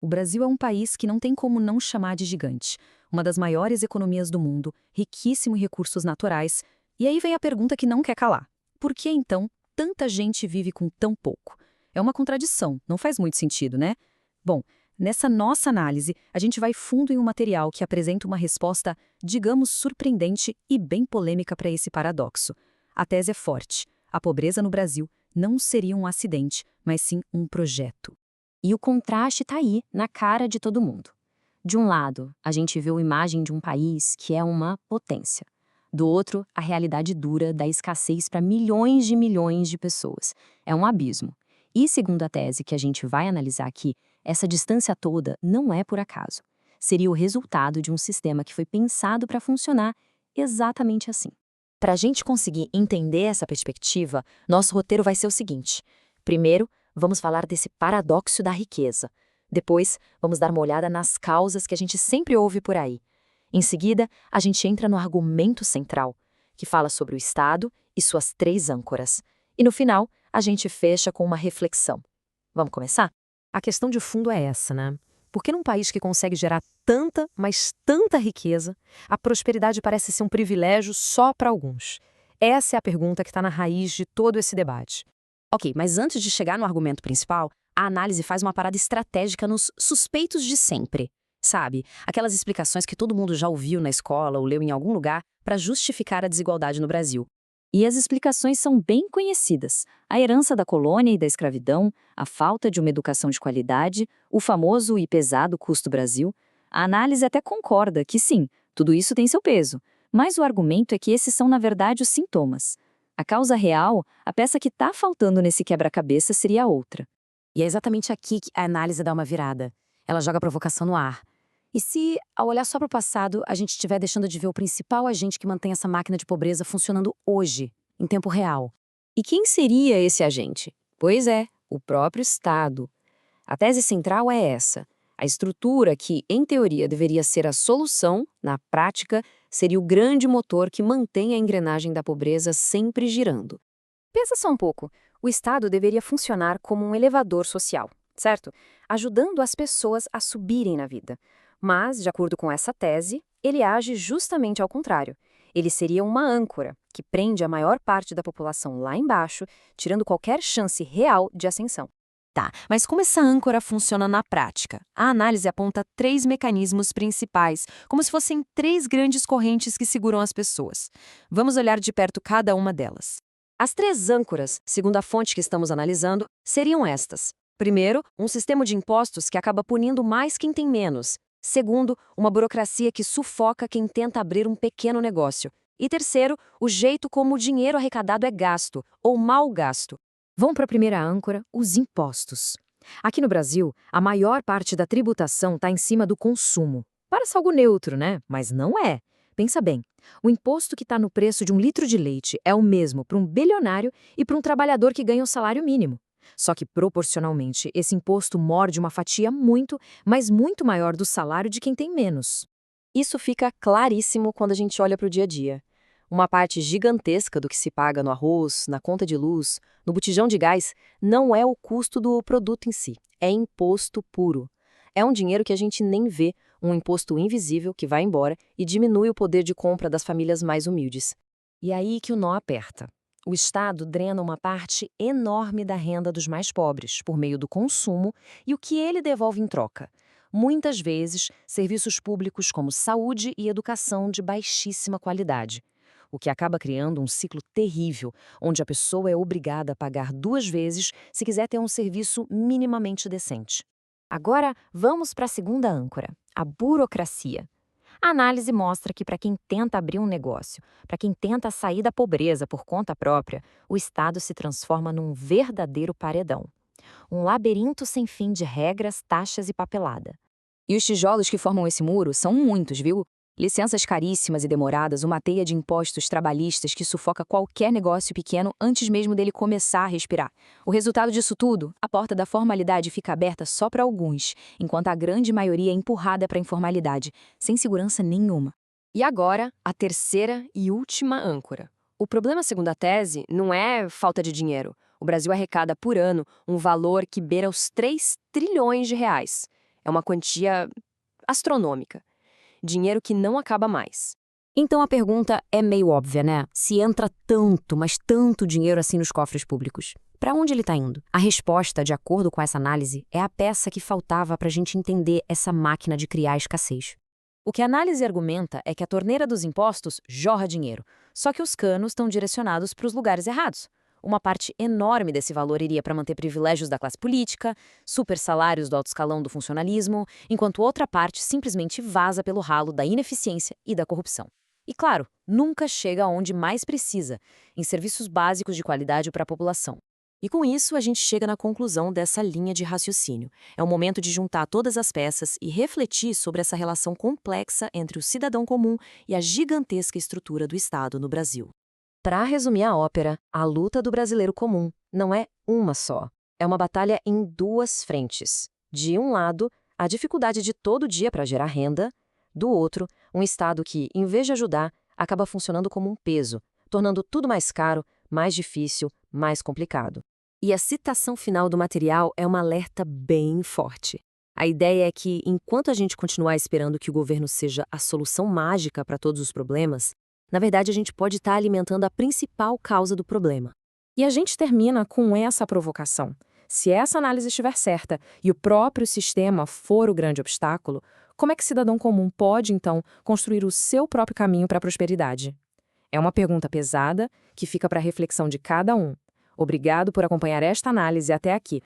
O Brasil é um país que não tem como não chamar de gigante, uma das maiores economias do mundo, riquíssimo em recursos naturais. E aí vem a pergunta que não quer calar. Por que, então, tanta gente vive com tão pouco? É uma contradição, não faz muito sentido, né? Bom, nessa nossa análise, a gente vai fundo em um material que apresenta uma resposta, digamos, surpreendente e bem polêmica para esse paradoxo. A tese é forte. A pobreza no Brasil não seria um acidente, mas sim um projeto. E o contraste está aí, na cara de todo mundo. De um lado, a gente vê a imagem de um país que é uma potência. Do outro, a realidade dura da escassez para milhões de pessoas. É um abismo. E segundo a tese que a gente vai analisar aqui, essa distância toda não é por acaso. Seria o resultado de um sistema que foi pensado para funcionar exatamente assim. Para a gente conseguir entender essa perspectiva, nosso roteiro vai ser o seguinte. Primeiro, vamos falar desse paradoxo da riqueza. Depois, vamos dar uma olhada nas causas que a gente sempre ouve por aí. Em seguida, a gente entra no argumento central, que fala sobre o Estado e suas 3 âncoras. E no final, a gente fecha com uma reflexão. Vamos começar? A questão de fundo é essa, né? Porque num país que consegue gerar tanta, mas tanta riqueza, a prosperidade parece ser um privilégio só para alguns. Essa é a pergunta que está na raiz de todo esse debate. Ok, mas antes de chegar no argumento principal, a análise faz uma parada estratégica nos suspeitos de sempre. Sabe? Aquelas explicações que todo mundo já ouviu na escola ou leu em algum lugar para justificar a desigualdade no Brasil. E as explicações são bem conhecidas. A herança da colônia e da escravidão, a falta de uma educação de qualidade, o famoso e pesado custo Brasil. A análise até concorda que sim, tudo isso tem seu peso. Mas o argumento é que esses são, na verdade, os sintomas. A causa real, a peça que está faltando nesse quebra-cabeça seria outra. E é exatamente aqui que a análise dá uma virada. Ela joga a provocação no ar. E se, ao olhar só para o passado, a gente estiver deixando de ver o principal agente que mantém essa máquina de pobreza funcionando hoje, em tempo real? E quem seria esse agente? Pois é, o próprio Estado. A tese central é essa. A estrutura que, em teoria, deveria ser a solução, na prática, seria o grande motor que mantém a engrenagem da pobreza sempre girando. Pensa só um pouco. O Estado deveria funcionar como um elevador social, certo? Ajudando as pessoas a subirem na vida. Mas, de acordo com essa tese, ele age justamente ao contrário. Ele seria uma âncora, que prende a maior parte da população lá embaixo, tirando qualquer chance real de ascensão. Tá, mas como essa âncora funciona na prática? A análise aponta 3 mecanismos principais, como se fossem 3 grandes correntes que seguram as pessoas. Vamos olhar de perto cada uma delas. As 3 âncoras, segundo a fonte que estamos analisando, seriam estas. Primeiro, um sistema de impostos que acaba punindo mais quem tem menos. Segundo, uma burocracia que sufoca quem tenta abrir um pequeno negócio. E terceiro, o jeito como o dinheiro arrecadado é gasto, ou mal gasto. Vamos para a primeira âncora, os impostos. Aqui no Brasil, a maior parte da tributação está em cima do consumo. Parece algo neutro, né? Mas não é. Pensa bem, o imposto que está no preço de 1 litro de leite é o mesmo para um bilionário e para um trabalhador que ganha um salário mínimo. Só que, proporcionalmente, esse imposto morde uma fatia muito, mas muito maior do salário de quem tem menos. Isso fica claríssimo quando a gente olha para o dia a dia. Uma parte gigantesca do que se paga no arroz, na conta de luz, no botijão de gás, não é o custo do produto em si, é imposto puro. É um dinheiro que a gente nem vê, um imposto invisível que vai embora e diminui o poder de compra das famílias mais humildes. E aí que o nó aperta. O Estado drena uma parte enorme da renda dos mais pobres, por meio do consumo, e o que ele devolve em troca? Muitas vezes, serviços públicos como saúde e educação de baixíssima qualidade. O que acaba criando um ciclo terrível, onde a pessoa é obrigada a pagar 2 vezes se quiser ter um serviço minimamente decente. Agora, vamos para a segunda âncora, a burocracia. A análise mostra que para quem tenta abrir um negócio, para quem tenta sair da pobreza por conta própria, o Estado se transforma num verdadeiro paredão. Um labirinto sem fim de regras, taxas e papelada. E os tijolos que formam esse muro são muitos, viu? Licenças caríssimas e demoradas, uma teia de impostos trabalhistas que sufoca qualquer negócio pequeno antes mesmo dele começar a respirar. O resultado disso tudo, a porta da formalidade fica aberta só para alguns, enquanto a grande maioria é empurrada para a informalidade, sem segurança nenhuma. E agora, a terceira e última âncora. O problema, segundo a tese, não é falta de dinheiro. O Brasil arrecada por ano um valor que beira os 3 trilhões de reais. É uma quantia astronômica. Dinheiro que não acaba mais. Então a pergunta é meio óbvia, né? Se entra tanto, mas tanto dinheiro assim nos cofres públicos, para onde ele está indo? A resposta, de acordo com essa análise, é a peça que faltava para a gente entender essa máquina de criar escassez. O que a análise argumenta é que a torneira dos impostos jorra dinheiro, só que os canos estão direcionados para os lugares errados. Uma parte enorme desse valor iria para manter privilégios da classe política, super salários do alto escalão do funcionalismo, enquanto outra parte simplesmente vaza pelo ralo da ineficiência e da corrupção. E claro, nunca chega aonde mais precisa, em serviços básicos de qualidade para a população. E com isso, a gente chega na conclusão dessa linha de raciocínio. É o momento de juntar todas as peças e refletir sobre essa relação complexa entre o cidadão comum e a gigantesca estrutura do Estado no Brasil. Para resumir a ópera, a luta do brasileiro comum não é uma só. É uma batalha em duas frentes. De um lado, a dificuldade de todo dia para gerar renda. Do outro, um Estado que, em vez de ajudar, acaba funcionando como um peso, tornando tudo mais caro, mais difícil, mais complicado. E a citação final do material é um alerta bem forte. A ideia é que, enquanto a gente continuar esperando que o governo seja a solução mágica para todos os problemas, na verdade a gente pode estar alimentando a principal causa do problema. E a gente termina com essa provocação. Se essa análise estiver certa e o próprio sistema for o grande obstáculo, como é que o cidadão comum pode, então, construir o seu próprio caminho para a prosperidade? É uma pergunta pesada que fica para a reflexão de cada um. Obrigado por acompanhar esta análise até aqui.